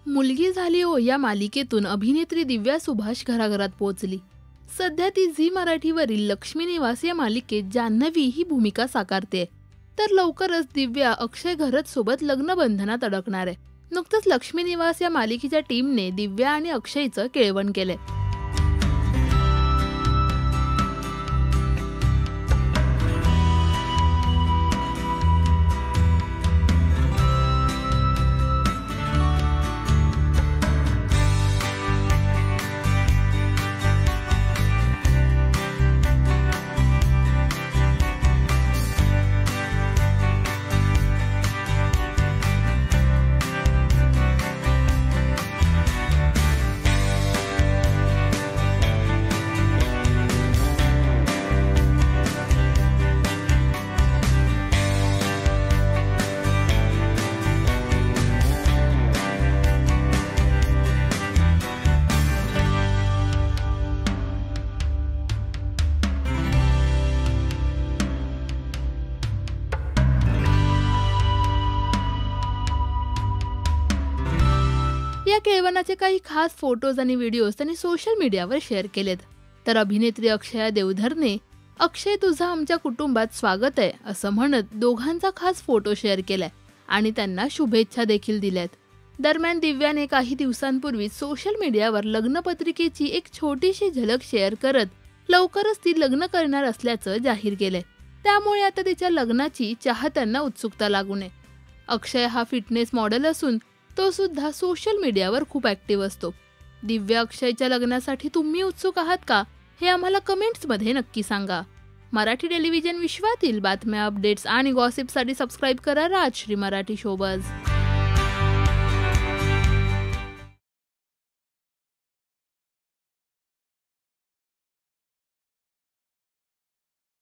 मुलगी झाली हो या मालिकेतून अभिनेत्री दिव्या सुभाष घराघरात पोहोचली। सध्या ती झी मराठीवरील लक्ष्मी निवास या मालिकेत जान्हवी ही भूमिका साकारते। तर लवकरच दिव्या अक्षय घरत सोबत लग्न बंधनात अडकणार आहे। नुकतंच लक्ष्मी निवास या मालिकेच्या टीमने दिव्या आणि अक्षयचं केळवण केलंय। या केळवणाचे काही खास फोटोज आणि व्हिडिओज त्यांनी सोशल मीडियावर शेअर केलेत। तर अभिनेत्री अक्षया देवधरने अक्षय तुझं आमच्या कुटुंबात स्वागत आहे असं म्हणत दोघांचा खास फोटो शेअर केलाय आणि त्यांना शुभेच्छा देखील दिल्यात। दरम्यान दिव्याने काही दिवसांपूर्वी सोशल मीडियावर लग्नपत्रिकेची एक छोटीशी झलक शेअर करत लवकरच ती लग्न करणार असल्याचं जाहीर केलंय। त्यामुळे आता तिच्या लग्नाची चाहत्यांना उत्सुकता लागू नये। अक्षय हा फिटनेस मॉडेल असून तो सुद्धा सोशल मीडियावर खूप ऍक्टिव्ह असतो। दिव्या अक्षयच्या लग्नासाठी तुम्ही उत्सुक आहात का हे आम्हाला कमेंट्समध्ये नक्की सांगा। मराठी टेलिव्हिजन विश्वातील बातम्या, अपडेट्स आणि गॉसिपसाठी सबस्क्राईब करा राजश्री मराठी शोबज।